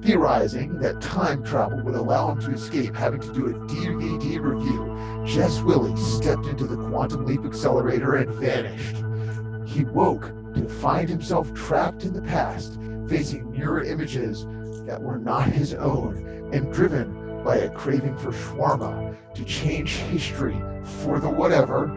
Theorizing that time travel would allow him to escape having to do a DVD review, Jess Willie stepped into the quantum leap accelerator and vanished. He woke to find himself trapped in the past, facing mirror images that were not his own, and driven by a craving for shawarma to change history for the whatever.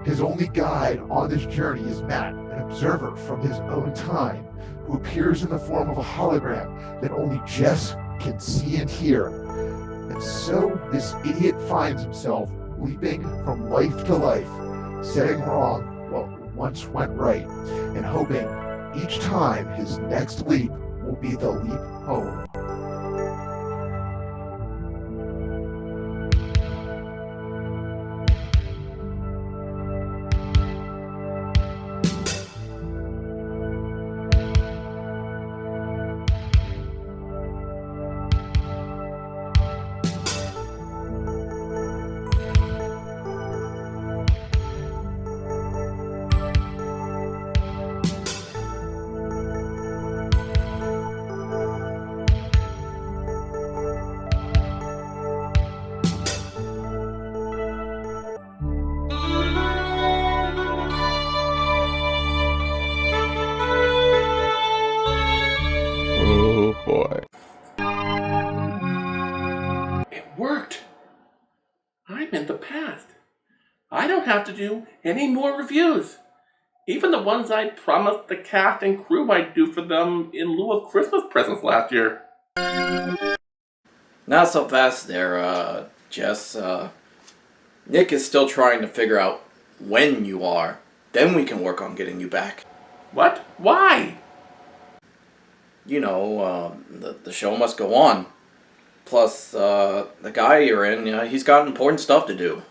His only guide on this journey is Matt, an observer from his own time, who appears in the form of a hologram that only Jess can see and hear. And so this idiot finds himself leaping from life to life, setting wrong what once went right, and hoping each time his next leap will be the leap home. Oh boy. It worked! I'm in the past. I don't have to do any more reviews. Even the ones I promised the cast and crew I'd do for them in lieu of Christmas presents last year. Not so fast there, Jess. Nick is still trying to figure out when you are. Then we can work on getting you back. What? Why? You know, the show must go on. Plus, the guy you're in, he's got important stuff to do.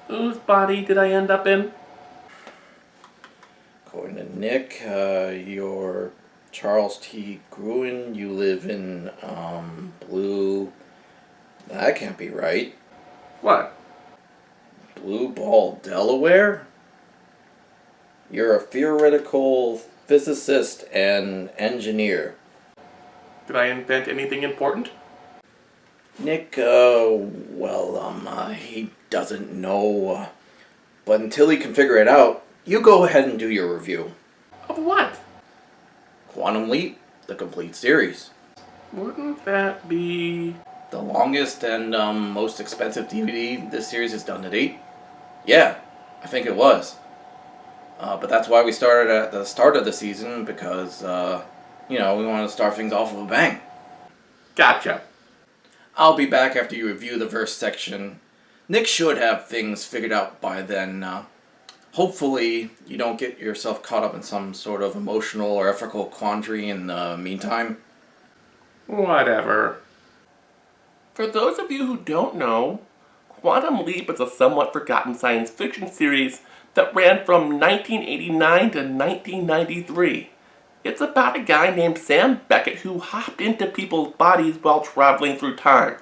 Whose body did I end up in? According to Nick, you're Charles T. Gruen. You live in, Blue... That can't be right. What? Blue Ball, Delaware? You're a theoretical physicist and engineer. Did I invent anything important? Nick, he doesn't know. But until he can figure it out, you go ahead and do your review. Of what? Quantum Leap, the complete series. Wouldn't that be... The longest and most expensive DVD this series has done to date? Yeah, I think it was. But that's why we started at the start of the season, because, we wanted to start things off with a bang. Gotcha. I'll be back after you review the verse section. Nick should have things figured out by then. Hopefully, you don't get yourself caught up in some sort of emotional or ethical quandary in the meantime. Whatever. For those of you who don't know, Quantum Leap is a somewhat forgotten science fiction series that ran from 1989 to 1993. It's about a guy named Sam Beckett who hopped into people's bodies while traveling through time.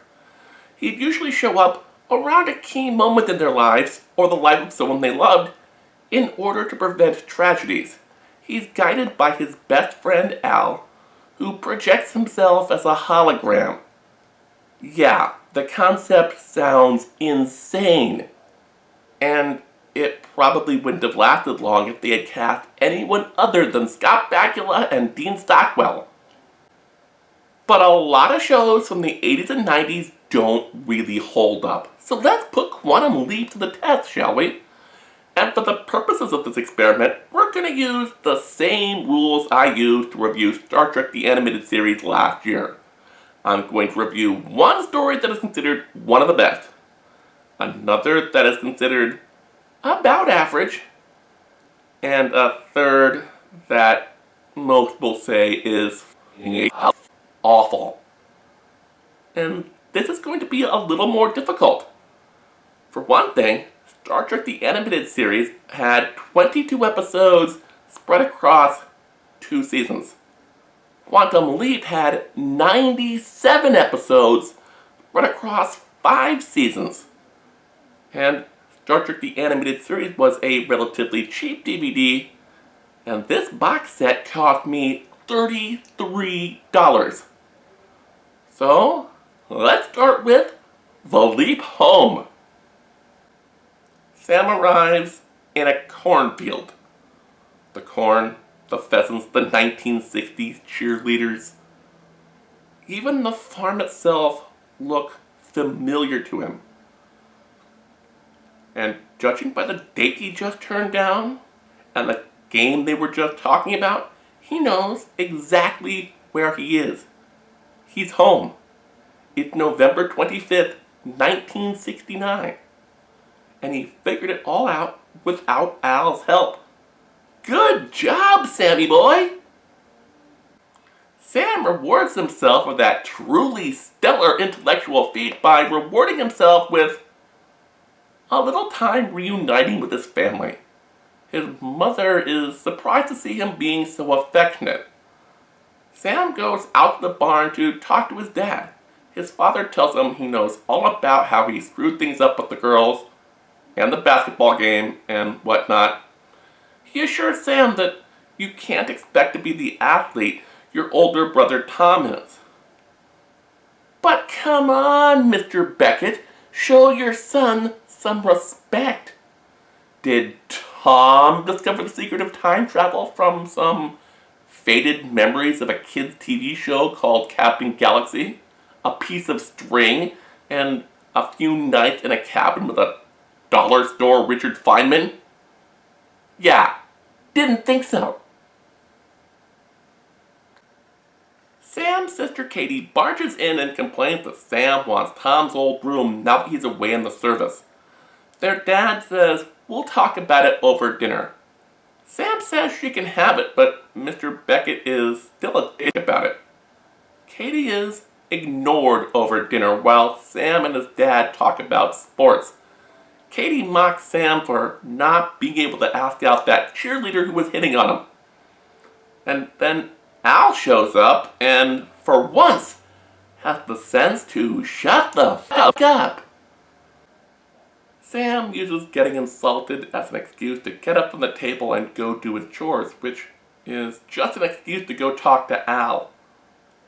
He'd usually show up around a key moment in their lives, or the life of someone they loved, in order to prevent tragedies. He's guided by his best friend Al, who projects himself as a hologram. Yeah, the concept sounds insane. And it probably wouldn't have lasted long if they had cast anyone other than Scott Bakula and Dean Stockwell. But a lot of shows from the 80s and 90s don't really hold up. So let's put Quantum Leap to the test, shall we? And for the purposes of this experiment, we're going to use the same rules I used to review Star Trek the Animated Series last year. I'm going to review one story that is considered one of the best, another that is considered about average, and a third that most will say is awful. And this is going to be a little more difficult. For one thing, Star Trek the Animated Series had 22 episodes spread across 2 seasons. Quantum Leap had 97 episodes spread across 5 seasons. And Star Trek the Animated Series was a relatively cheap DVD, and this box set cost me $33. So, let's start with the leap home. Sam arrives in a cornfield. The corn, the pheasants, the 1960s cheerleaders. Even the farm itself look familiar to him. And judging by the date he just turned down, and the game they were just talking about, he knows exactly where he is. He's home. It's November 25th, 1969. And he figured it all out without Al's help. Good job, Sammy boy! Sam rewards himself for that truly stellar intellectual feat by rewarding himself with a little time reuniting with his family. His mother is surprised to see him being so affectionate. Sam goes out to the barn to talk to his dad. His father tells him he knows all about how he screwed things up with the girls and the basketball game and whatnot. He assures Sam that you can't expect to be the athlete your older brother Tom is. But come on, Mr. Beckett, show your son some respect. Did Tom discover the secret of time travel from some faded memories of a kid's TV show called Captain Galaxy? A piece of string and a few nights in a cabin with a dollar store Richard Feynman? Yeah, didn't think so. Sam's sister Katie barges in and complains that Sam wants Tom's old room now that he's away in the service. Their dad says, "We'll talk about it over dinner." Sam says she can have it, but Mr. Beckett is still a dick about it. Katie is ignored over dinner while Sam and his dad talk about sports. Katie mocks Sam for not being able to ask out that cheerleader who was hitting on him. And then Al shows up and, for once, has the sense to shut the fuck up. Sam uses getting insulted as an excuse to get up from the table and go do his chores, which is just an excuse to go talk to Al.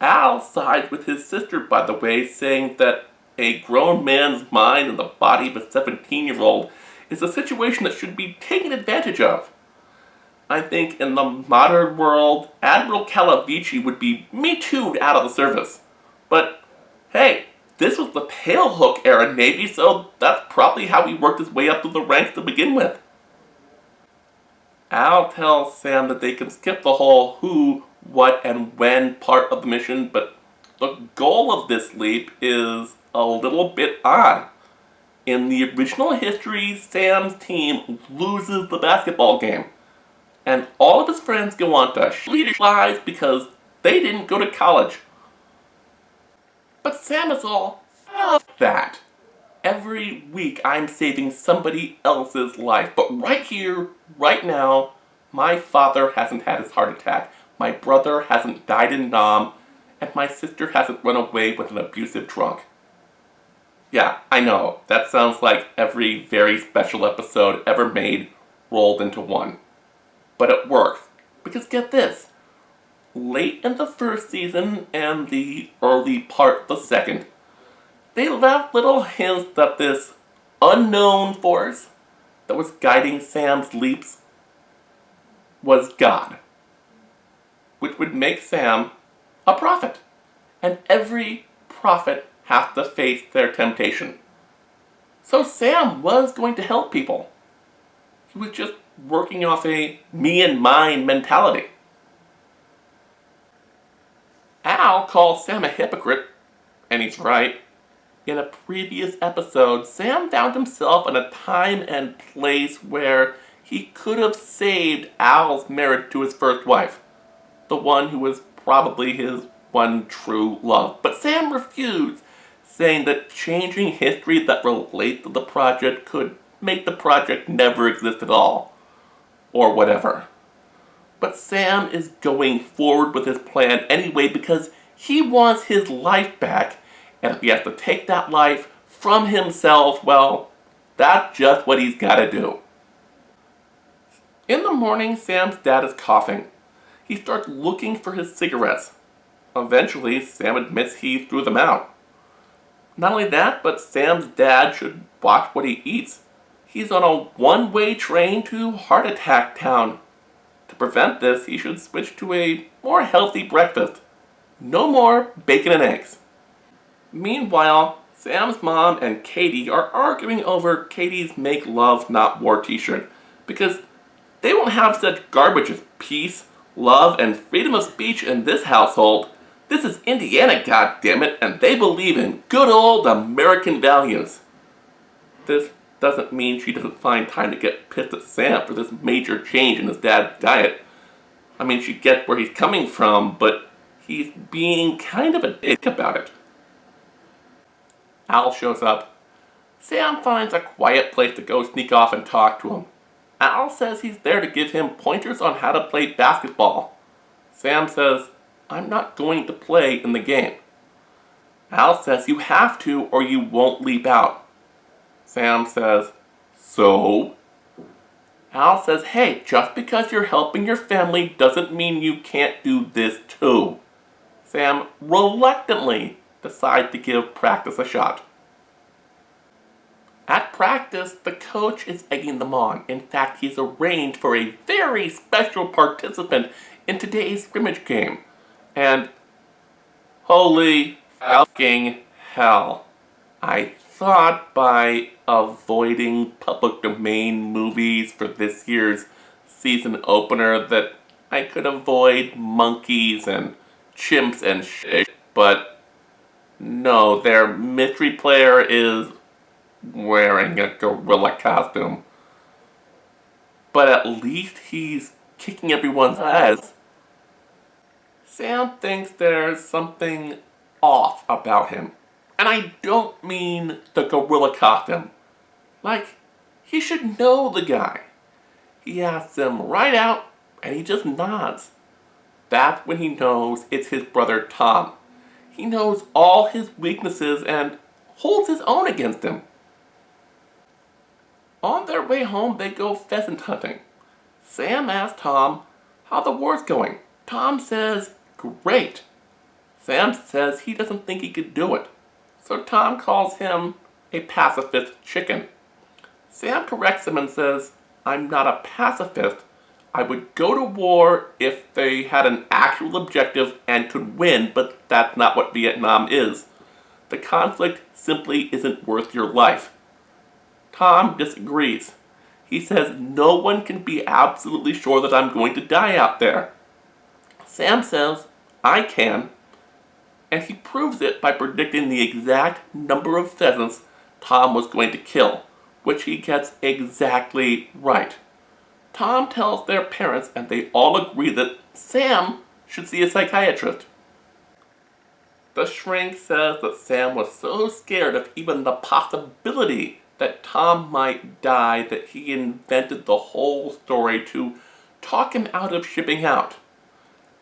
Al sides with his sister, by the way, saying that a grown man's mind in the body of a 17-year-old is a situation that should be taken advantage of. I think in the modern world, Admiral Calavici would be Me Too'd out of the service. But hey, this was the tailhook era Navy, so that's probably how he worked his way up through the ranks to begin with. Al tells Sam that they can skip the whole who, what, and when part of the mission, but the goal of this leap is a little bit odd. In the original history, Sam's team loses the basketball game, and all of his friends go on to shitty lives because they didn't go to college. But Sam is all, fuck that. Every week I'm saving somebody else's life, but right here, right now, my father hasn't had his heart attack, my brother hasn't died in Nam, and my sister hasn't run away with an abusive drunk. Yeah, I know, that sounds like every very special episode ever made rolled into one. But it works, because get this, late in the first season and the early part of the second, they left little hints that this unknown force that was guiding Sam's leaps was God, which would make Sam a prophet, and every prophet has to face their temptation. So Sam was going to help people. He was just working off a me and mine mentality. Al calls Sam a hypocrite, and he's right. In a previous episode, Sam found himself in a time and place where he could have saved Al's marriage to his first wife, the one who was probably his one true love. But Sam refused, saying that changing history that relates to the project could make the project never exist at all, or whatever. But Sam is going forward with his plan anyway because he wants his life back, and if he has to take that life from himself, well, that's just what he's got to do. In the morning, Sam's dad is coughing. He starts looking for his cigarettes. Eventually, Sam admits he threw them out. Not only that, but Sam's dad should watch what he eats. He's on a one-way train to heart attack town. To prevent this, he should switch to a more healthy breakfast. No more bacon and eggs. Meanwhile, Sam's mom and Katie are arguing over Katie's Make Love Not War t-shirt because they won't have such garbage as peace, love, and freedom of speech in this household. This is Indiana, goddammit, and they believe in good old American values. This doesn't mean she doesn't find time to get pissed at Sam for this major change in his dad's diet. I mean, she gets where he's coming from, but he's being kind of a dick about it. Al shows up. Sam finds a quiet place to go sneak off and talk to him. Al says he's there to give him pointers on how to play basketball. Sam says, "I'm not going to play in the game." Al says you have to or you won't leap out. Sam says, "So?" Al says, "Hey, just because you're helping your family doesn't mean you can't do this too." Sam reluctantly decides to give practice a shot. At practice, the coach is egging them on. In fact, he's arranged for a very special participant in today's scrimmage game. And holy fucking hell, I thought by avoiding public domain movies for this year's season opener that I could avoid monkeys and chimps and shit, but no, their mystery player is wearing a gorilla costume. But at least he's kicking everyone's ass. Sam thinks there's something off about him. And I don't mean the gorilla costume. Like, he should know the guy. He asks him right out, and he just nods. That's when he knows it's his brother Tom. He knows all his weaknesses and holds his own against him. On their way home, they go pheasant hunting. Sam asks Tom how the war's going. Tom says, "Great." Sam says he doesn't think he could do it. So Tom calls him a pacifist chicken. Sam corrects him and says, "I'm not a pacifist. I would go to war if they had an actual objective and could win, but that's not what Vietnam is. The conflict simply isn't worth your life." Tom disagrees. He says no one can be absolutely sure that I'm going to die out there. Sam says, "I can." And he proves it by predicting the exact number of pheasants Tom was going to kill, which he gets exactly right. Tom tells their parents and they all agree that Sam should see a psychiatrist. The shrink says that Sam was so scared of even the possibility that Tom might die that he invented the whole story to talk him out of shipping out.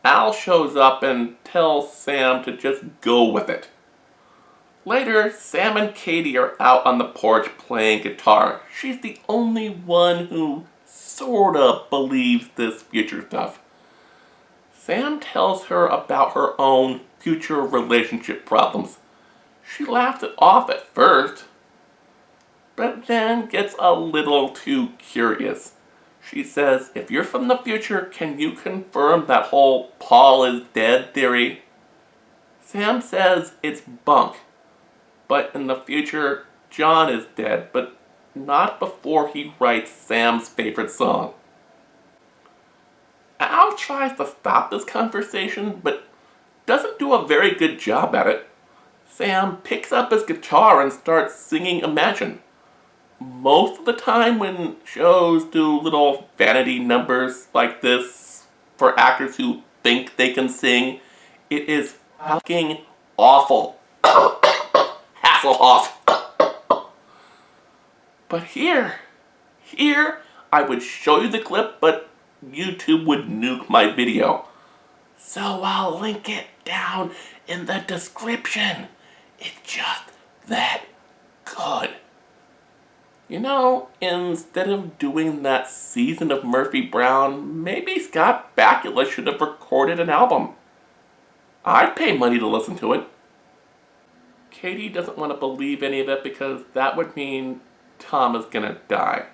Al shows up and tells Sam to just go with it. Later, Sam and Katie are out on the porch playing guitar. She's the only one who sorta believes this future stuff. Sam tells her about her own future relationship problems. She laughs it off at first, but then gets a little too curious. She says, "If you're from the future, can you confirm that whole Paul is dead theory?" Sam says it's bunk, but in the future, John is dead, but not before he writes Sam's favorite song. Al tries to stop this conversation, but doesn't do a very good job at it. Sam picks up his guitar and starts singing Imagine. Most of the time when shows do little vanity numbers like this for actors who think they can sing, it is fucking awful. Hasselhoff. But here, I would show you the clip, but YouTube would nuke my video. So I'll link it down in the description. It's just that good. Instead of doing that season of Murphy Brown, maybe Scott Bakula should have recorded an album. I'd pay money to listen to it. Katie doesn't want to believe any of it because that would mean Tom is gonna die.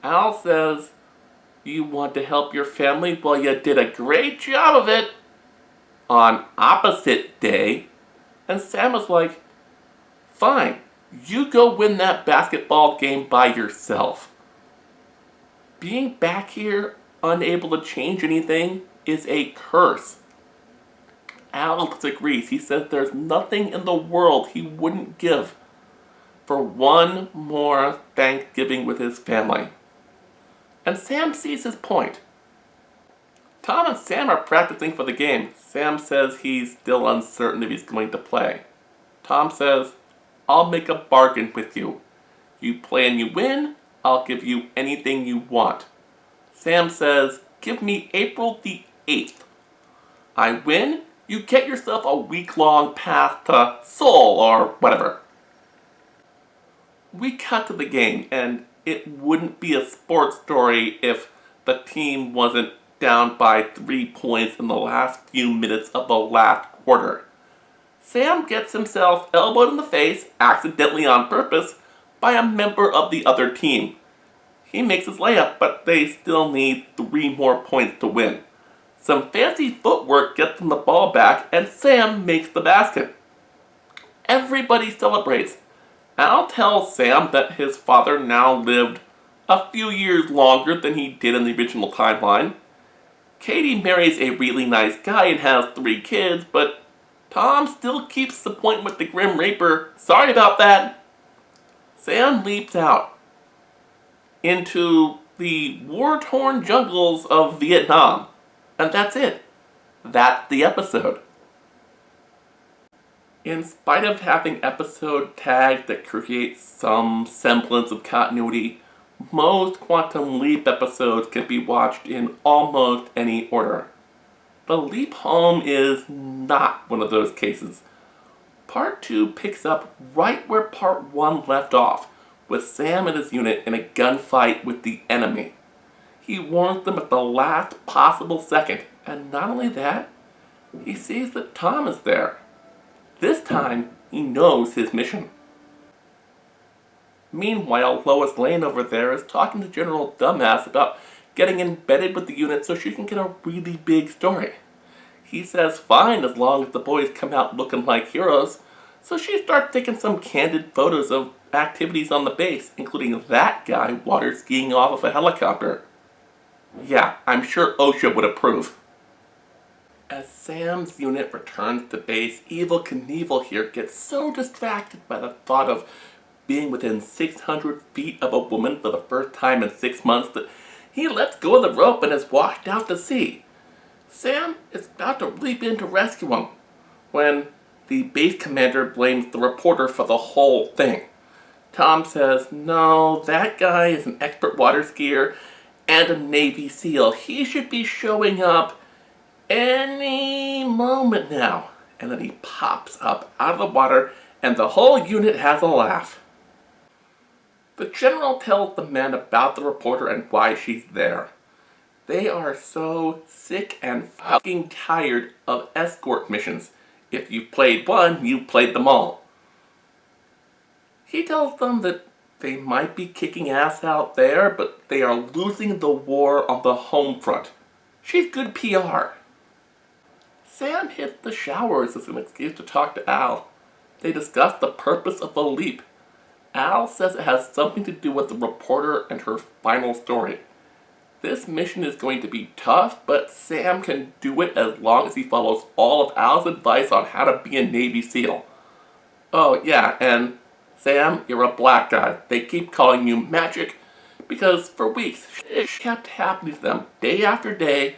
Al says, you want to help your family? Well, you did a great job of it on opposite day. And Sam was like, fine, you go win that basketball game by yourself. Being back here, unable to change anything, is a curse. Al disagrees. He says there's nothing in the world he wouldn't give for one more Thanksgiving with his family. And Sam sees his point. Tom and Sam are practicing for the game. Sam says he's still uncertain if he's going to play. Tom says, I'll make a bargain with you. You play and you win, I'll give you anything you want. Sam says, give me April the 8th. I win, you get yourself a week-long pass to Seoul or whatever. We cut to the game, and it wouldn't be a sports story if the team wasn't down by 3 points in the last few minutes of the last quarter. Sam gets himself elbowed in the face, accidentally on purpose, by a member of the other team. He makes his layup, but they still need 3 more points to win. Some fancy footwork gets them the ball back, and Sam makes the basket. Everybody celebrates. Al tells Sam that his father now lived a few years longer than he did in the original timeline. Katie marries a really nice guy and has 3 kids, but Tom still keeps the point with the Grim Reaper. Sorry about that. Sam leaps out into the war-torn jungles of Vietnam. And that's it. That's the episode. In spite of having episode tags that create some semblance of continuity, most Quantum Leap episodes can be watched in almost any order. The Leap Home is not one of those cases. Part 2 picks up right where Part 1 left off, with Sam and his unit in a gunfight with the enemy. He warns them at the last possible second, and not only that, he sees that Tom is there. This time, he knows his mission. Meanwhile, Lois Lane over there is talking to General Dumbass about getting embedded with the unit so she can get a really big story. He says fine as long as the boys come out looking like heroes, so she starts taking some candid photos of activities on the base, including that guy water skiing off of a helicopter. Yeah, I'm sure OSHA would approve. As Sam's unit returns to base, Evel Knievel here gets so distracted by the thought of being within 600 feet of a woman for the first time in 6 months that he lets go of the rope and is washed out to sea. Sam is about to leap in to rescue him when the base commander blames the reporter for the whole thing. Tom says, no, that guy is an expert water skier and a Navy SEAL. He should be showing up any moment now. And then he pops up out of the water and the whole unit has a laugh. The general tells the men about the reporter and why she's there. They are so sick and fucking tired of escort missions. If you've played one, you've played them all. He tells them that they might be kicking ass out there, but they are losing the war on the home front. She's good PR. Sam hits the showers as an excuse to talk to Al. They discuss the purpose of the leap. Al says it has something to do with the reporter and her final story. This mission is going to be tough, but Sam can do it as long as he follows all of Al's advice on how to be a Navy SEAL. Oh yeah, and Sam, you're a black guy. They keep calling you Magic because for weeks it kept happening to them day after day.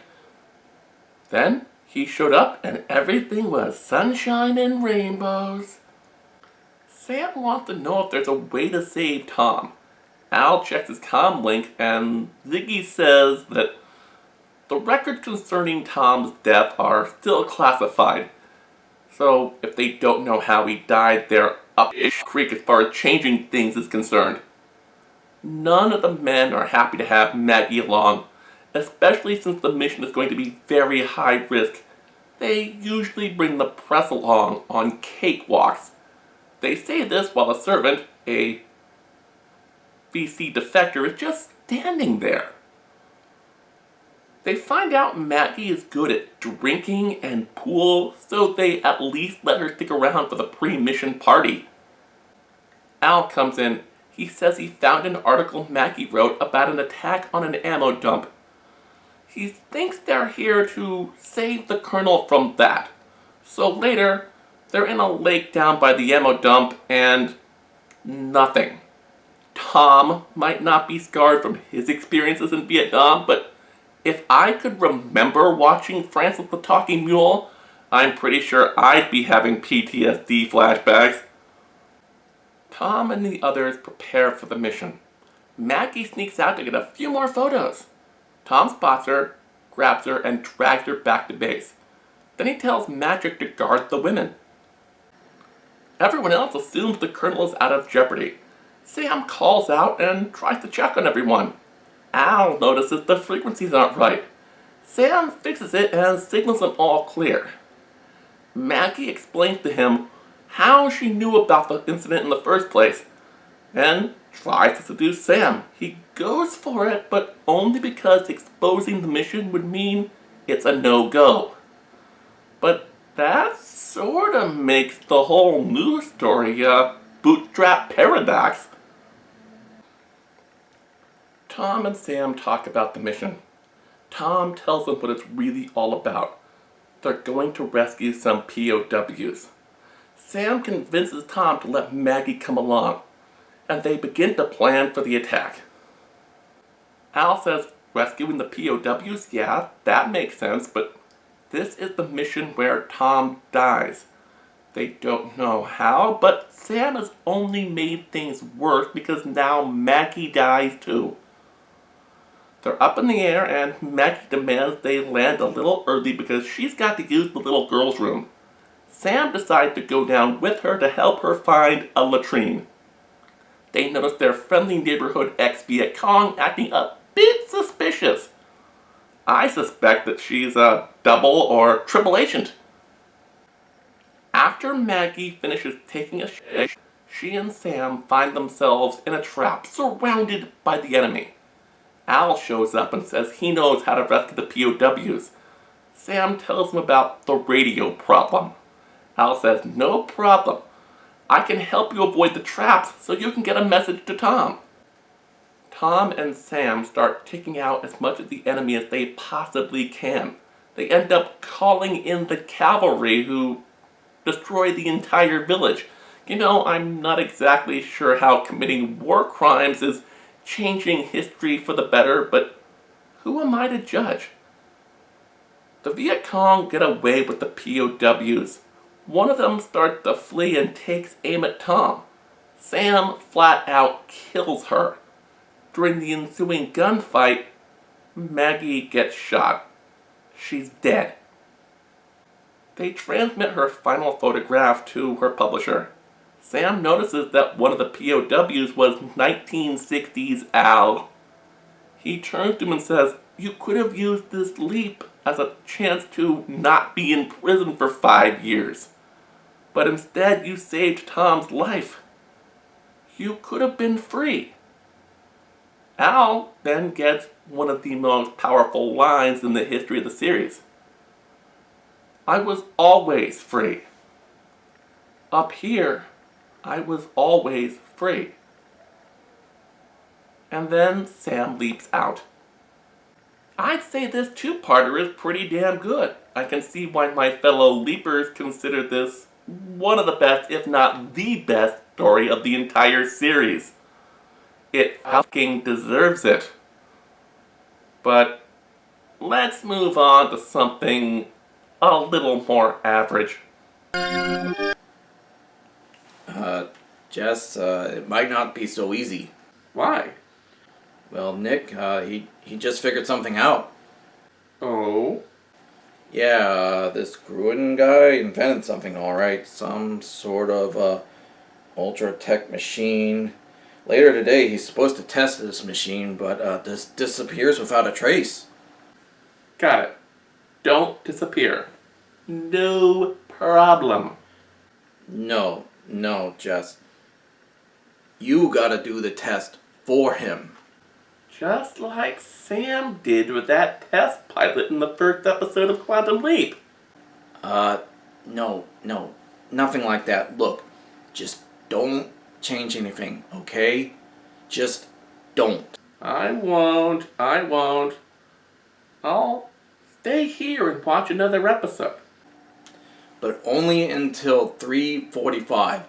Then he showed up and everything was sunshine and rainbows. Sam wants to know if there's a way to save Tom. Al checks his comm link and Ziggy says that the records concerning Tom's death are still classified. So if they don't know how he died, they're up-ish creek as far as changing things is concerned. None of the men are happy to have Maggie along, especially since the mission is going to be very high risk. They usually bring the press along on cakewalks. They say this while a servant, a VC defector, is just standing there. They find out Maggie is good at drinking and pool, so they at least let her stick around for the pre-mission party. Al comes in. He says he found an article Maggie wrote about an attack on an ammo dump. He thinks they're here to save the colonel from that. So later, they're in a lake down by the ammo dump and nothing. Tom might not be scarred from his experiences in Vietnam, but if I could remember watching Francis the Talking Mule, I'm pretty sure I'd be having PTSD flashbacks. Tom and the others prepare for the mission. Maggie sneaks out to get a few more photos. Tom spots her, grabs her, and drags her back to base. Then he tells Magic to guard the women. Everyone else assumes the colonel is out of jeopardy. Sam calls out and tries to check on everyone. Al notices the frequencies aren't right. Sam fixes it and signals them all clear. Maggie explains to him how she knew about the incident in the first place, and tries to seduce Sam. He goes for it, but only because exposing the mission would mean it's a no-go. But that sorta makes the whole news story a bootstrap paradox. Tom and Sam talk about the mission. Tom tells them what it's really all about. They're going to rescue some POWs. Sam convinces Tom to let Maggie come along, and they begin to plan for the attack. Al says rescuing the POWs, yeah, that makes sense, but this is the mission where Tom dies. They don't know how, but Sam has only made things worse because now Maggie dies too. They're up in the air and Maggie demands they land a little early because she's got to use the little girl's room. Sam decides to go down with her to help her find a latrine. They notice their friendly neighborhood ex-Viet Cong acting a bit suspicious. I suspect that she's a double or triple agent. After Maggie finishes taking a shit, she and Sam find themselves in a trap surrounded by the enemy. Al shows up and says he knows how to rescue the POWs. Sam tells him about the radio problem. Al says, no problem. I can help you avoid the traps so you can get a message to Tom. Tom and Sam start taking out as much of the enemy as they possibly can. They end up calling in the cavalry who destroy the entire village. You know, I'm not exactly sure how committing war crimes is changing history for the better, but who am I to judge? The Viet Cong get away with the POWs. One of them starts to flee and takes aim at Tom. Sam flat out kills her. During the ensuing gunfight, Maggie gets shot. She's dead. They transmit her final photograph to her publisher. Sam notices that one of the POWs was 1960s Al. He turns to him and says, you could have used this leap as a chance to not be in prison for 5 years. But instead you saved Tom's life. You could have been free. Al then gets one of the most powerful lines in the history of the series. I was always free. Up here, I was always free. And then Sam leaps out. I'd say this two-parter is pretty damn good. I can see why my fellow leapers consider this one of the best, if not the best, story of the entire series. It fucking deserves it. But let's move on to something a little more average. Jess, it might not be so easy. Why? Well, Nick, he just figured something out. Oh? Yeah, this Gruen guy invented something, alright. Some sort of ultra-tech machine Later today, he's supposed to test this machine, but this disappears without a trace. Got it. Don't disappear. No problem. No, Jess. You gotta do the test for him. Just like Sam did with that test pilot in the first episode of Quantum Leap. No, nothing like that. Look, just don't change anything, okay? Just don't. I won't. I'll stay here and watch another episode. But only until 3:45.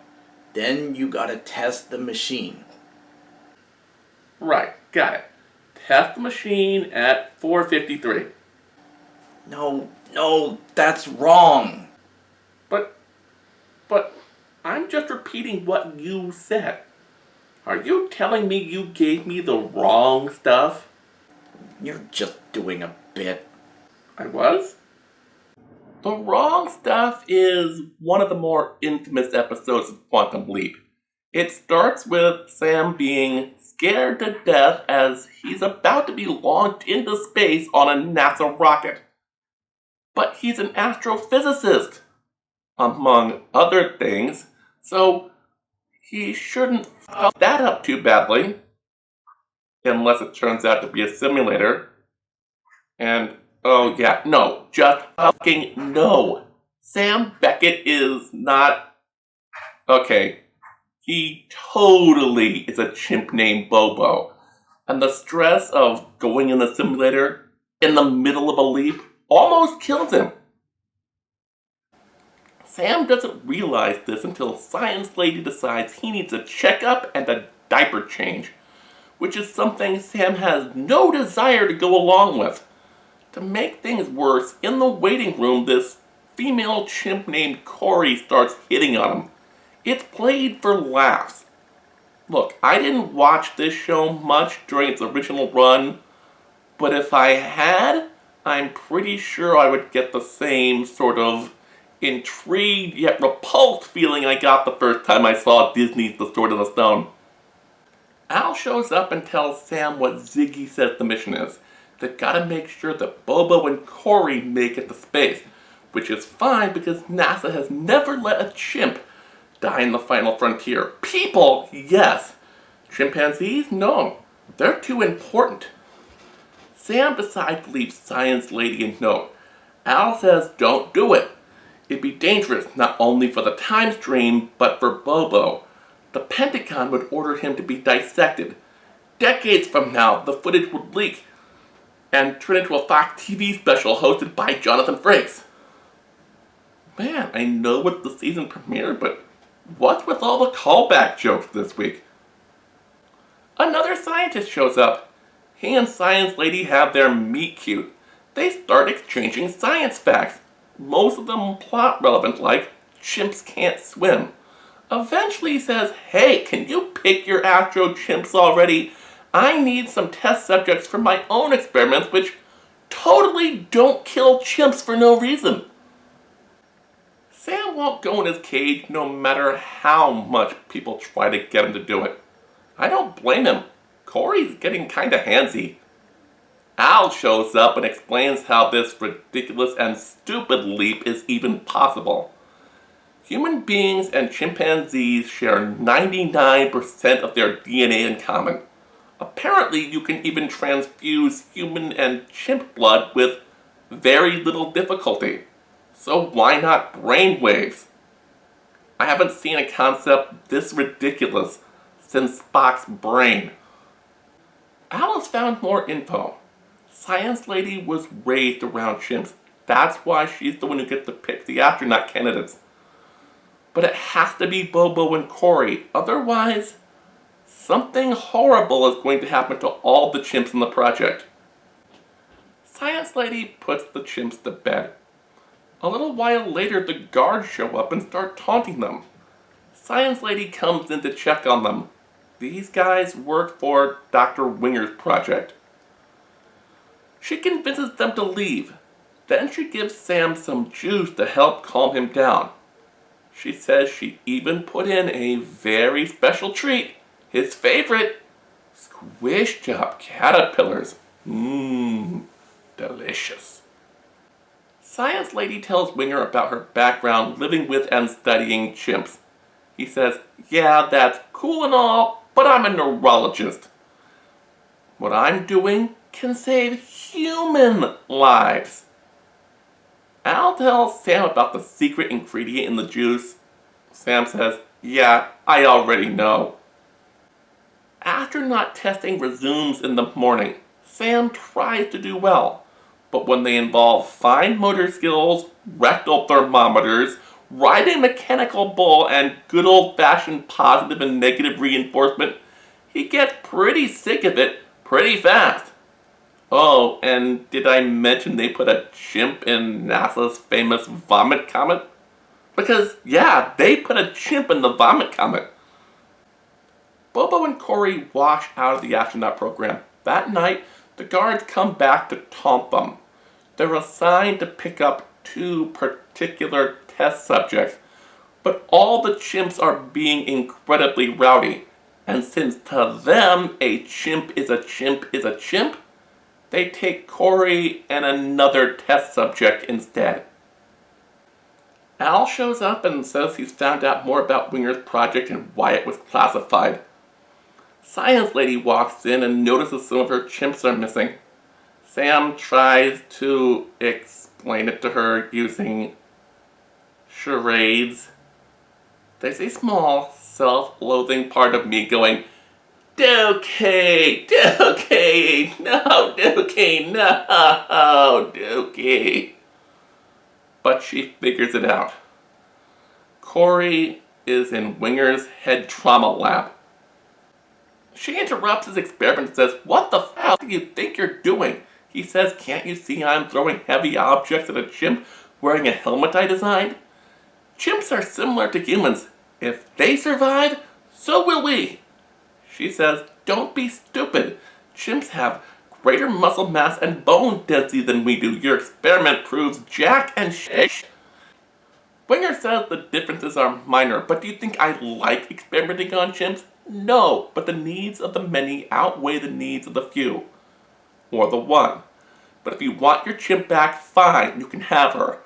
Then you gotta test the machine. Right, got it. Test the machine at 4:53. No, that's wrong. But I'm just repeating what you said. Are you telling me you gave me the wrong stuff? You're just doing a bit. I was? The wrong stuff is one of the more infamous episodes of Quantum Leap. It starts with Sam being scared to death as he's about to be launched into space on a NASA rocket. But he's an astrophysicist, among other things, so he shouldn't fuck that up too badly. Unless it turns out to be a simulator. And, oh yeah, no, just fucking no. Sam Beckett is not... Okay, he totally is a chimp named Bobo. And the stress of going in the simulator in the middle of a leap almost kills him. Sam doesn't realize this until Science Lady decides he needs a checkup and a diaper change, which is something Sam has no desire to go along with. To make things worse, in the waiting room, this female chimp named Corey starts hitting on him. It's played for laughs. Look, I didn't watch this show much during its original run, but if I had, I'm pretty sure I would get the same sort of intrigued yet repulsed feeling I got the first time I saw Disney's The Sword in the Stone. Al shows up and tells Sam what Ziggy says the mission is. They've got to make sure that Bobo and Corey make it to space, which is fine because NASA has never let a chimp die in the final frontier. People, yes. Chimpanzees, no. They're too important. Sam decides to leave Science Lady a note. Al says don't do it. It'd be dangerous not only for the time stream, but for Bobo. The Pentagon would order him to be dissected. Decades from now, the footage would leak and turn into a Fox TV special hosted by Jonathan Frakes. Man, I know it's the season premiere, but what's with all the callback jokes this week? Another scientist shows up. He and Science Lady have their meet cute. They start exchanging science facts. Most of them plot relevant, like chimps can't swim. Eventually he says, hey, can you pick your astro chimps already? I need some test subjects for my own experiments, which totally don't kill chimps for no reason. Sam won't go in his cage no matter how much people try to get him to do it. I don't blame him. Corey's getting kinda handsy. Al shows up and explains how this ridiculous and stupid leap is even possible. Human beings and chimpanzees share 99% of their DNA in common. Apparently, you can even transfuse human and chimp blood with very little difficulty. So why not brainwaves? I haven't seen a concept this ridiculous since Spock's brain. Al has found more info. Science Lady was raised around chimps. That's why she's the one who gets to pick the astronaut candidates. But it has to be Bobo and Corey. Otherwise, something horrible is going to happen to all the chimps in the project. Science Lady puts the chimps to bed. A little while later, the guards show up and start taunting them. Science Lady comes in to check on them. These guys work for Dr. Winger's project. She convinces them to leave. Then she gives Sam some juice to help calm him down. She says she even put in a very special treat His favorite, squished up caterpillars. Delicious. Science Lady tells Winger about her background living with and studying chimps. He says, yeah, that's cool and all, but I'm a neurologist. What I'm doing can save human lives. Al tells Sam about the secret ingredient in the juice. Sam says, yeah, I already know. Astronaut testing resumes in the morning. Sam tries to do well, but when they involve fine motor skills, rectal thermometers, riding a mechanical bull, and good old-fashioned positive and negative reinforcement, he gets pretty sick of it pretty fast. Oh, and did I mention they put a chimp in NASA's famous Vomit Comet? Because, yeah, they put a chimp in the Vomit Comet. Bobo and Corey wash out of the astronaut program. That night, the guards come back to taunt them. They're assigned to pick up 2 particular test subjects, but all the chimps are being incredibly rowdy. And since to them a chimp is a chimp is a chimp, they take Corey and another test subject instead. Al shows up and says he's found out more about Winger's project and why it was classified. Science Lady walks in and notices some of her chimps are missing. Sam tries to explain it to her using charades. There's a small, self-loathing part of me going, Dookie, Dookie, no, Dookie, no, Dookie. But she figures it out. Corey is in Winger's head trauma lab. She interrupts his experiment and says, what the hell do you think you're doing? He says, can't you see I'm throwing heavy objects at a chimp wearing a helmet I designed? Chimps are similar to humans. If they survive, so will we. She says, don't be stupid. Chimps have greater muscle mass and bone density than we do. Your experiment proves jack and shit. Winger says the differences are minor, but do you think I like experimenting on chimps? No, but the needs of the many outweigh the needs of the few. Or the one. But if you want your chimp back, fine, you can have her.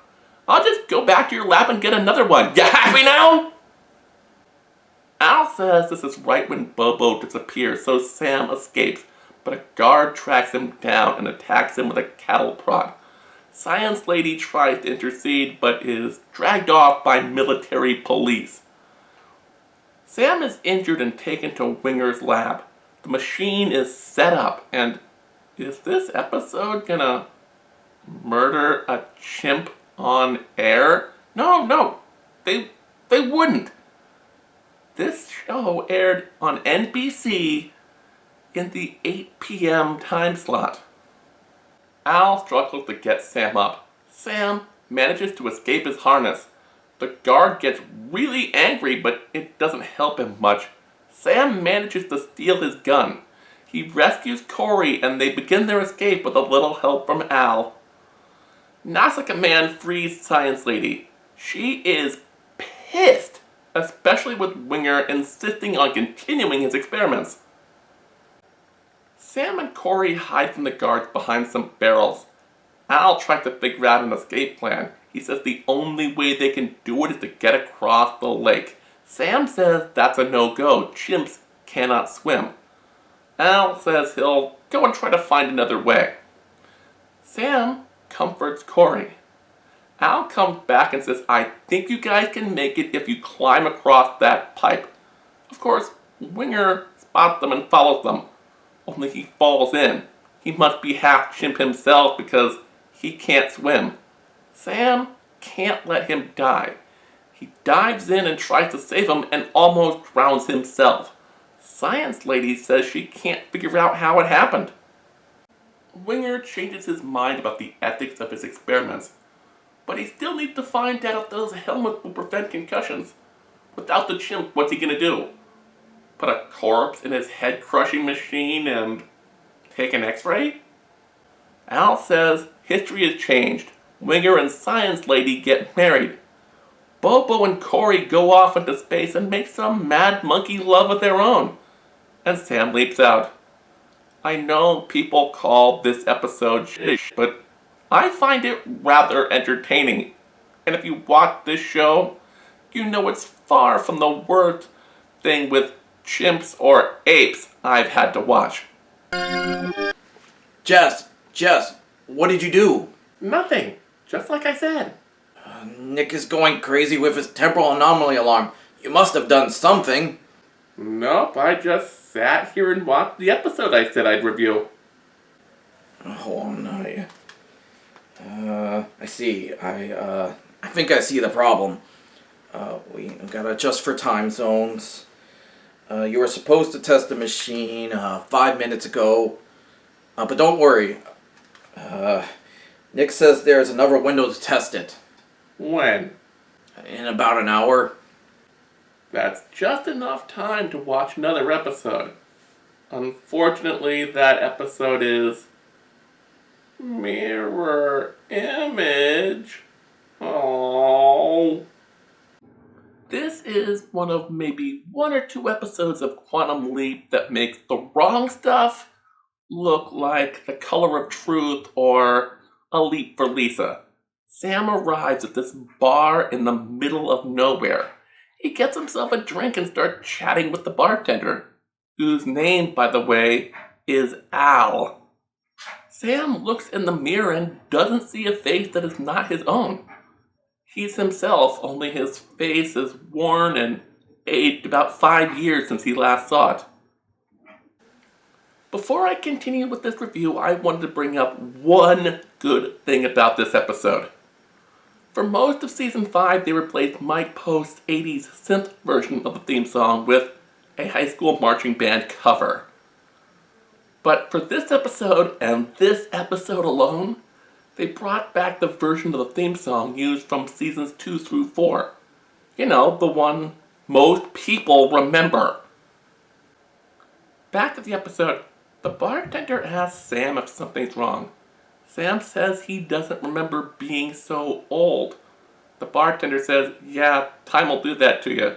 I'll just go back to your lab and get another one. You happy now? Al says this is right when Bobo disappears, so Sam escapes, but a guard tracks him down and attacks him with a cattle prod. Science Lady tries to intercede, but is dragged off by military police. Sam is injured and taken to Winger's lab. The machine is set up, and is this episode gonna murder a chimp on air? No, they wouldn't. This show aired on NBC in the 8 p.m. time slot. Al struggles to get Sam up. Sam manages to escape his harness. The guard gets really angry, but it doesn't help him much. Sam manages to steal his gun. He rescues Corey and they begin their escape with a little help from Al. NASA Command frees Science Lady. She is pissed, especially with Winger insisting on continuing his experiments. Sam and Corey hide from the guards behind some barrels. Al tries to figure out an escape plan. He says the only way they can do it is to get across the lake. Sam says that's a no-go. Chimps cannot swim. Al says he'll go and try to find another way. Sam comforts Corey. Al comes back and says, I think you guys can make it if you climb across that pipe. Of course, Winger spots them and follows them. Only he falls in. He must be half chimp himself because he can't swim. Sam can't let him die. He dives in and tries to save him and almost drowns himself. Science Lady says she can't figure out how it happened. Winger changes his mind about the ethics of his experiments, but he still needs to find out if those helmets will prevent concussions. Without the chimp, what's he gonna do? Put a corpse in his head-crushing machine and take an x-ray? Al says history has changed. Winger and Science Lady get married. Bobo and Corey go off into space and make some mad monkey love of their own. and Sam leaps out. I know people call this episode shit, but I find it rather entertaining. And if you watch this show, you know it's far from the worst thing with chimps or apes I've had to watch. Jess, what did you do? Nothing. Just like I said. Nick is going crazy with his temporal anomaly alarm. You must have done something. Nope, I just sat here and watched the episode I said I'd review. Hold on, I see. I think I see the problem. We gotta adjust for time zones. You were supposed to test the machine 5 minutes ago. But don't worry. Nick says there's another window to test it. When? In about an hour. That's just enough time to watch another episode. Unfortunately, that episode is mirror image. Oh. This is one of maybe 1 or 2 episodes of Quantum Leap that makes the wrong stuff look like The Color of Truth or A Leap for Lisa. Sam arrives at this bar in the middle of nowhere. He gets himself a drink and starts chatting with the bartender, whose name, by the way, is Al. Sam looks in the mirror and doesn't see a face that is not his own. He's himself, only his face is worn and aged about 5 years since he last saw it. Before I continue with this review, I wanted to bring up one good thing about this episode. For most of Season 5, they replaced Mike Post's 80s synth version of the theme song with a high school marching band cover. But for this episode, and this episode alone, they brought back the version of the theme song used from Seasons 2 through 4. You know, the one most people remember. Back to the episode, the bartender asks Sam if something's wrong. Sam says he doesn't remember being so old. The bartender says, yeah, time will do that to you.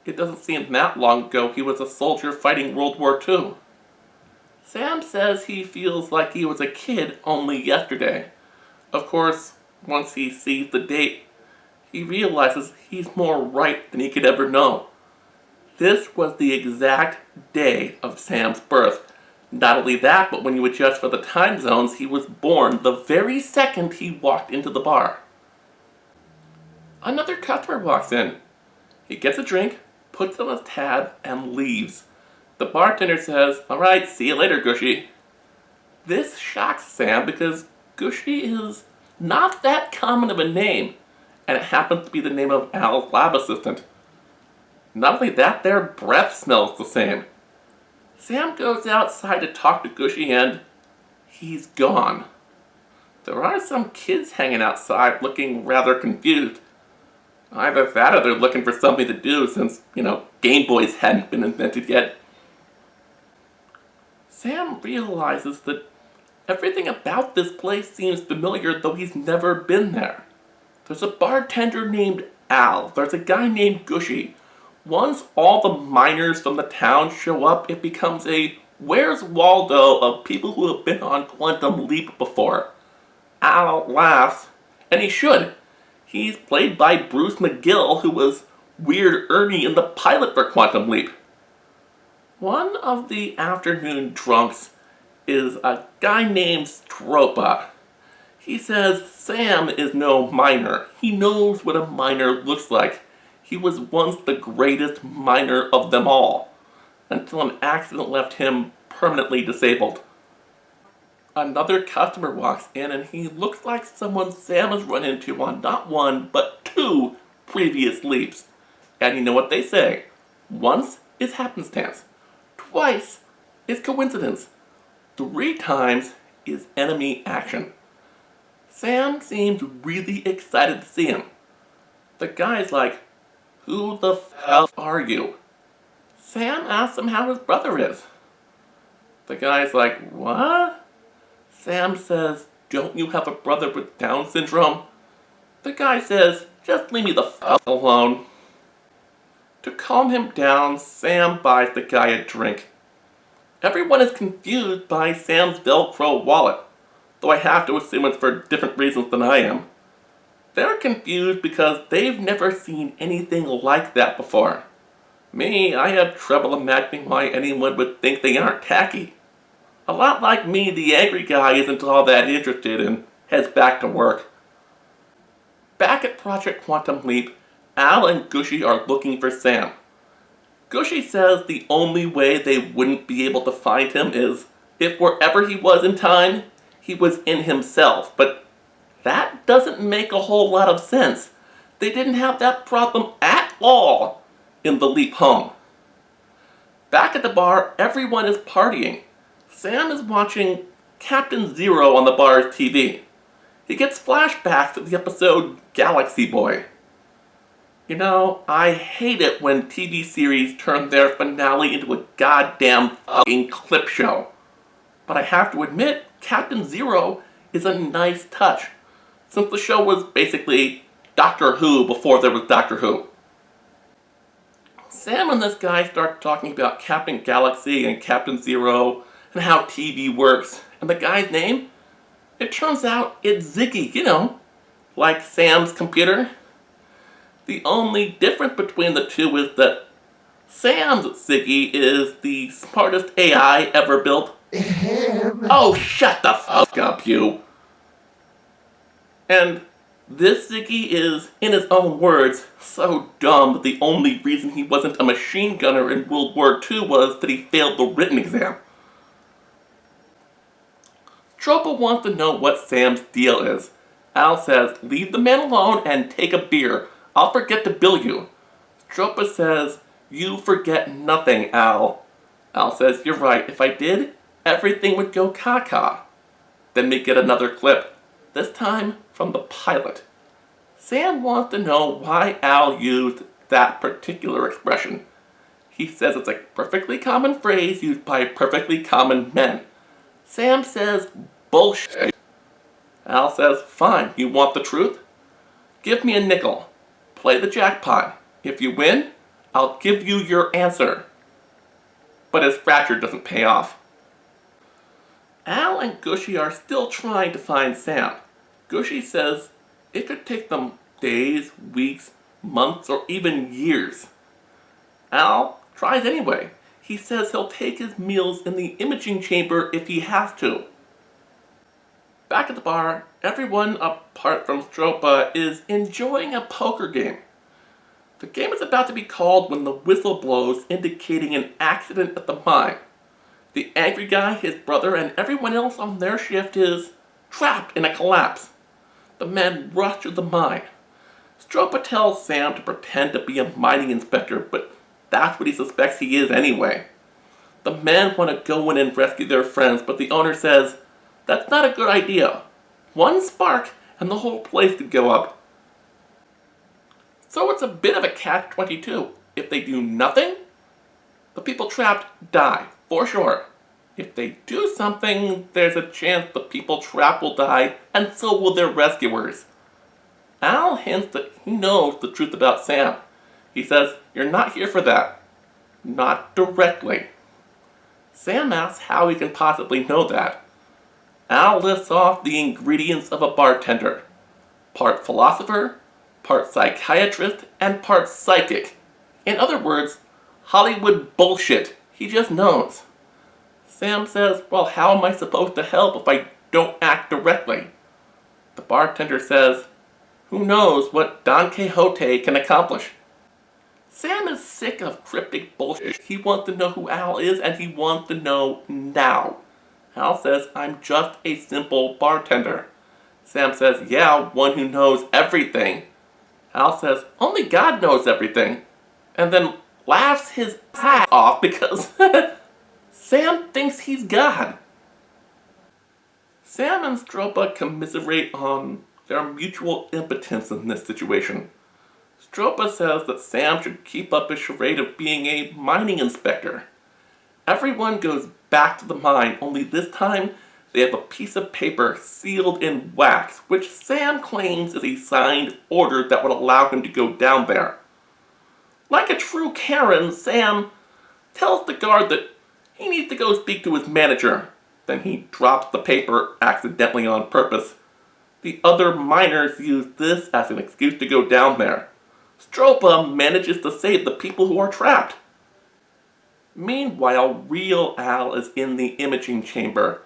It doesn't seem that long ago he was a soldier fighting World War II. Sam says he feels like he was a kid only yesterday. Of course, once he sees the date, he realizes he's more right than he could ever know. This was the exact day of Sam's birth. Not only that, but when you adjust for the time zones, he was born the very second he walked into the bar. Another customer walks in. He gets a drink, puts it on his tab, and leaves. The bartender says, "Alright, see you later, Gushy." This shocks Sam because Gushy is not that common of a name, and it happens to be the name of Al's lab assistant. Not only that, their breath smells the same. Sam goes outside to talk to Gushy and he's gone. There are some kids hanging outside looking rather confused. Either that or they're looking for something to do since, Game Boys hadn't been invented yet. Sam realizes that everything about this place seems familiar, though he's never been there. There's a bartender named Al. There's a guy named Gushy. Once all the miners from the town show up, it becomes a Where's Waldo of people who have been on Quantum Leap before. Al laughs, and he should. He's played by Bruce McGill, who was Weird Ernie in the pilot for Quantum Leap. One of the afternoon drunks is a guy named Stropa. He says Sam is no miner. He knows what a miner looks like. He was once the greatest miner of them all, until an accident left him permanently disabled. Another customer walks in and he looks like someone Sam has run into on not 1, but 2 previous leaps. And you know what they say? Once is happenstance. Twice is coincidence. 3 times is enemy action. Sam seems really excited to see him. The guy's like, "Who the f*** are you?" Sam asks him how his brother is. The guy's like, "What?" Sam says, "Don't you have a brother with Down syndrome?" The guy says, "Just leave me the f*** alone." To calm him down, Sam buys the guy a drink. Everyone is confused by Sam's Velcro wallet, though I have to assume it's for different reasons than I am. They're confused because they've never seen anything like that before. Me, I have trouble imagining why anyone would think they aren't tacky. A lot like me, the angry guy isn't all that interested and heads back to work. Back at Project Quantum Leap, Al and Gushy are looking for Sam. Gushy says the only way they wouldn't be able to find him is if wherever he was in time, he was in himself, but that doesn't make a whole lot of sense. They didn't have that problem at all in the leap home. Back at the bar, everyone is partying. Sam is watching Captain Zero on the bar's TV. He gets flashbacks to the episode Galaxy Boy. You know, I hate it when TV series turn their finale into a goddamn fucking clip show. But I have to admit, Captain Zero is a nice touch, since the show was basically Doctor Who before there was Doctor Who. Sam and this guy start talking about Captain Galaxy and Captain Zero and how TV works, and the guy's name? It turns out it's Ziggy, you know, like Sam's computer. The only difference between the two is that Sam's Ziggy is the smartest AI ever built. Oh, shut the fuck up, you! And this Ziggy is, in his own words, so dumb that the only reason he wasn't a machine gunner in World War II was that he failed the written exam. Stropa wants to know what Sam's deal is. Al says, leave the man alone and take a beer. I'll forget to bill you. Stropa says, you forget nothing, Al. Al says, you're right. If I did, everything would go caca. Then we get another clip, this time from the pilot. Sam wants to know why Al used that particular expression. He says it's a perfectly common phrase used by perfectly common men. Sam says, bullshit. Al says, fine, you want the truth? Give me a nickel. Play the jackpot. If you win, I'll give you your answer. But his fracture doesn't pay off. Al and Gushy are still trying to find Sam. Gushy says it could take them days, weeks, months, or even years. Al tries anyway. He says he'll take his meals in the imaging chamber if he has to. Back at the bar, everyone apart from Stropa is enjoying a poker game. The game is about to be called when the whistle blows, indicating an accident at the mine. The angry guy, his brother, and everyone else on their shift is trapped in a collapse. The men rush to the mine. Stropa tells Sam to pretend to be a mining inspector, but that's what he suspects he is anyway. The men want to go in and rescue their friends, but the owner says, that's not a good idea. One spark and the whole place could go up. So it's a bit of a catch-22. If they do nothing, the people trapped die, for sure. If they do something, there's a chance the people trapped will die, and so will their rescuers. Al hints that he knows the truth about Sam. He says, you're not here for that. Not directly. Sam asks how he can possibly know that. Al lists off the ingredients of a bartender. Part philosopher, part psychiatrist, and part psychic. In other words, Hollywood bullshit. He just knows. Sam says, well, how am I supposed to help if I don't act directly? The bartender says, who knows what Don Quixote can accomplish? Sam is sick of cryptic bullshit. He wants to know who Al is, and he wants to know now. Al says, I'm just a simple bartender. Sam says, yeah, one who knows everything. Al says, only God knows everything. And then laughs his ass off because Sam thinks he's God. Sam and Stropa commiserate on their mutual impotence in this situation. Stropa says that Sam should keep up his charade of being a mining inspector. Everyone goes back to the mine, only this time they have a piece of paper sealed in wax, which Sam claims is a signed order that would allow him to go down there. Like a true Karen, Sam tells the guard that He needs to go speak to his manager. Then he drops the paper accidentally on purpose. The other miners use this as an excuse to go down there. Stropa manages to save the people who are trapped. Meanwhile, real Al is in the imaging chamber.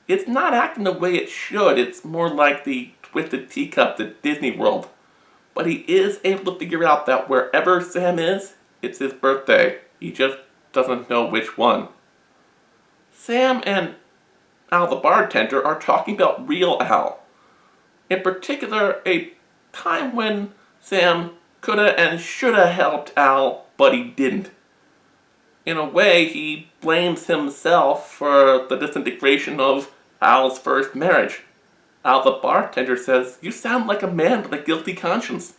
It's not acting the way it should. It's more like the twisted teacups at Disney World. But he is able to figure out that wherever Sam is, it's his birthday. He just doesn't know which one. Sam and Al the bartender are talking about real Al. In particular, a time when Sam coulda and shoulda helped Al, but he didn't. In a way, he blames himself for the disintegration of Al's first marriage. Al the bartender says, "You sound like a man with a guilty conscience."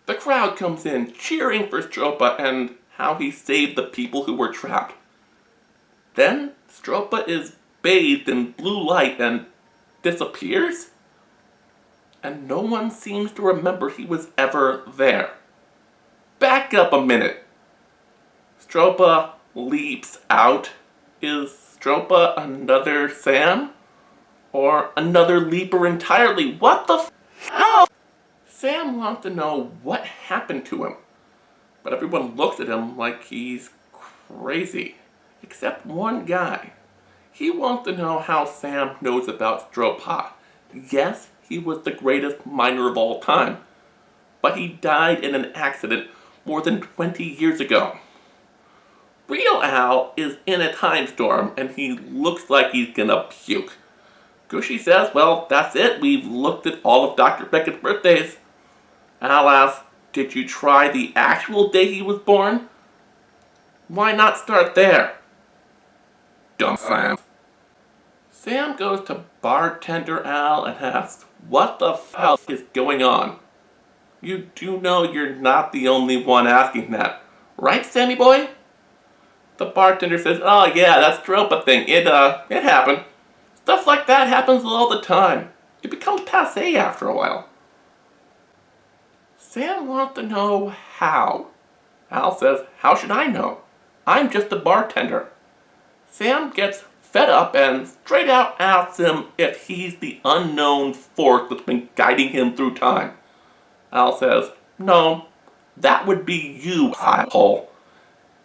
The crowd comes in, cheering for Stropa and how he saved the people who were trapped. Then, Stropa is bathed in blue light and disappears? And no one seems to remember he was ever there. Back up a minute. Stropa leaps out. Is Stropa another Sam? Or another leaper entirely? What the hell? Sam wants to know what happened to him. But everyone looks at him like he's crazy. Except one guy. He wants to know how Sam knows about Stropa. Yes, he was the greatest miner of all time. But he died in an accident more than 20 years ago. Real Al is in a time storm and he looks like he's gonna puke. Gushy says, "Well, that's it. We've looked at all of Dr. Beckett's birthdays." Al asks, "Did you try the actual day he was born?" "Why not start there?" Dumb Sam. Sam goes to bartender Al and asks, "What the hell is going on?" You do know you're not the only one asking that, right, Sammy boy? The bartender says, "Oh yeah, that's Stropa thing. It happened. Stuff like that happens all the time. It becomes passé after a while." Sam wants to know how. Al says, "How should I know? I'm just a bartender." Sam gets fed up and straight out asks him if he's the unknown force that's been guiding him through time. Al says, "No, that would be you, asshole.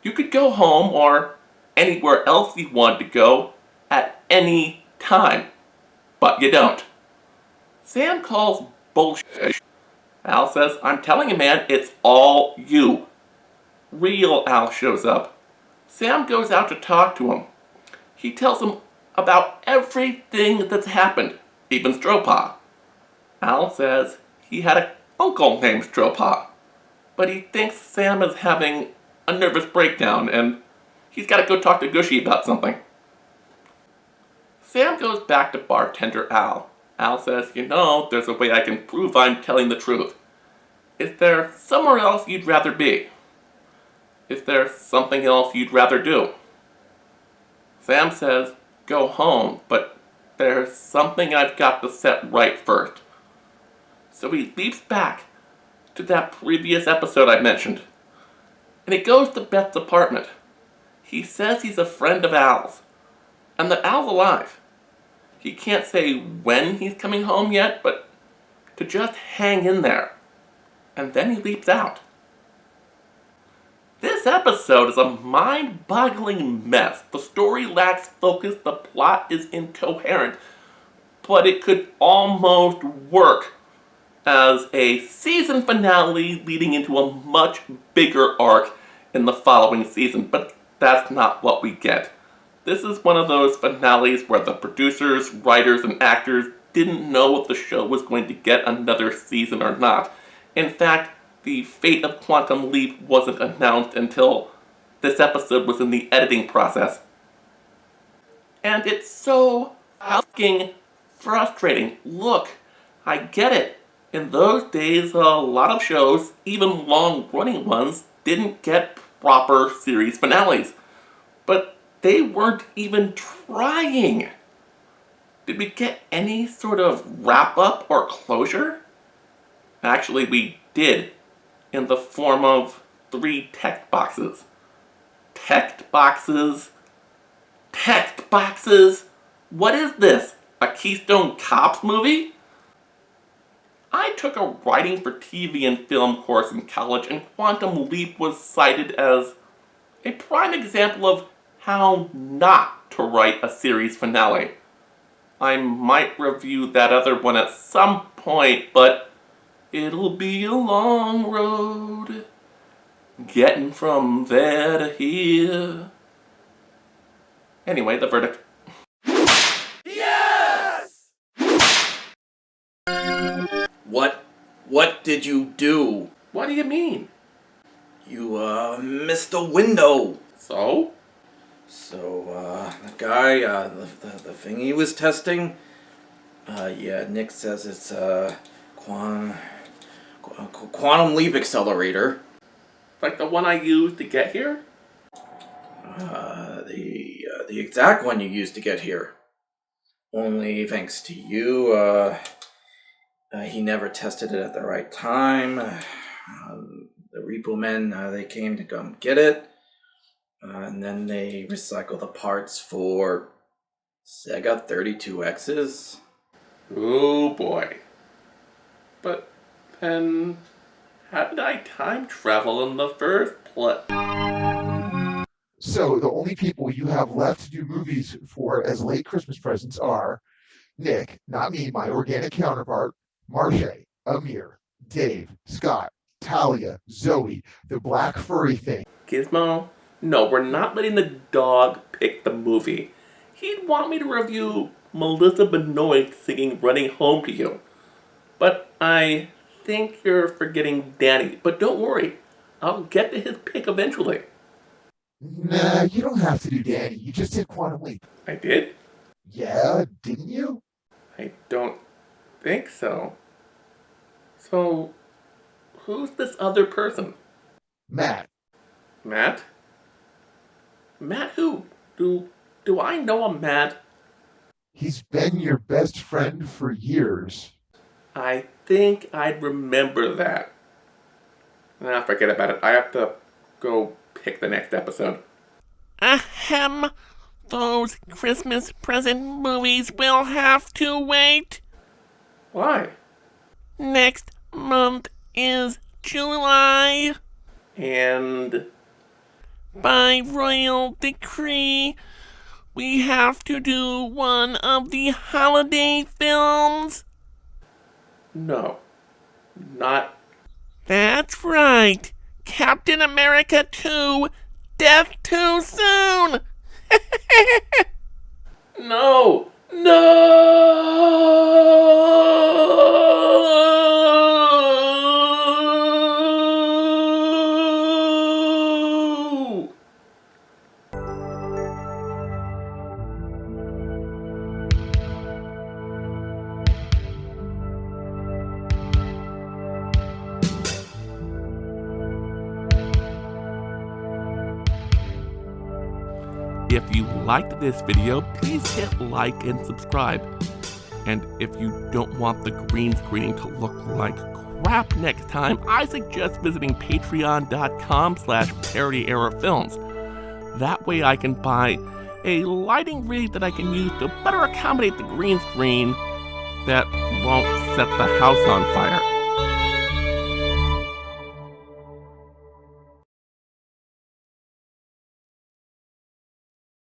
You could go home or anywhere else you want to go at any time, but you don't." Sam calls bullshit. Al says, "I'm telling you, man, it's all you." Real Al shows up. Sam goes out to talk to him. He tells him about everything that's happened, even Stropa. Al says he had an uncle named Stropa, but he thinks Sam is having a nervous breakdown and he's got to go talk to Gushy about something. Sam goes back to bartender Al. Al says, "You know, there's a way I can prove I'm telling the truth. Is there somewhere else you'd rather be? Is there something else you'd rather do?" Sam says, "Go home, but there's something I've got to set right first." So he leaps back to that previous episode I mentioned. And he goes to Beth's apartment. He says he's a friend of Al's, and that Al's alive. He can't say when he's coming home yet, but to just hang in there. And then he leaps out. This episode is a mind-boggling mess. The story lacks focus, the plot is incoherent, but it could almost work as a season finale leading into a much bigger arc in the following season, but that's not what we get. This is one of those finales where the producers, writers, and actors didn't know if the show was going to get another season or not. In fact, the fate of Quantum Leap wasn't announced until this episode was in the editing process. And it's so fucking frustrating. Look, I get it. In those days, a lot of shows, even long-running ones, didn't get proper series finales. But they weren't even trying. Did we get any sort of wrap-up or closure? Actually, we did, in the form of 3 text boxes. Text boxes. Text boxes? What is this? A Keystone Cops movie? I took a writing for TV and film course in college, and Quantum Leap was cited as a prime example of how not to write a series finale. I might review that other one at some point, but it'll be a long road getting from there to here. Anyway, the verdict. Yes! What did you do? What do you mean? You, missed a window. So? So, the guy, the thing he was testing, yeah, Nick says it's a quantum leap accelerator. Like the one I used to get here? The exact one you used to get here. Only thanks to you, he never tested it at the right time. The repo men, they came to come get it. And then they recycle the parts for Sega 32Xs. Oh boy. But then, how did I time travel in the first place? So the only people you have left to do movies for as late Christmas presents are Nick, not me, my organic counterpart, Marche, Amir, Dave, Scott, Talia, Zoe, the black furry thing. Gizmo? No, we're not letting the dog pick the movie. He'd want me to review Melissa Benoist singing Running Home to You. But I think you're forgetting Danny. But don't worry, I'll get to his pick eventually. Nah, you don't have to do Danny. You just did Quantum Leap. I did? Yeah, didn't you? I don't think so. So, who's this other person? Matt. Matt? Matt who? Do I know a Matt? He's been your best friend for years. I think I'd remember that. Forget about it. I have to go pick the next episode. Ahem. Those Christmas present movies will have to wait. Why? Next month is July. And by royal decree, we have to do one of the holiday films. No, not. That's right. Captain America 2, Death Too Soon. No, no! If you liked this video, please hit like and subscribe. And if you don't want the green screening to look like crap next time, I suggest visiting patreon.com/ParodyErrorFilms. That way I can buy a lighting rig that I can use to better accommodate the green screen that won't set the house on fire.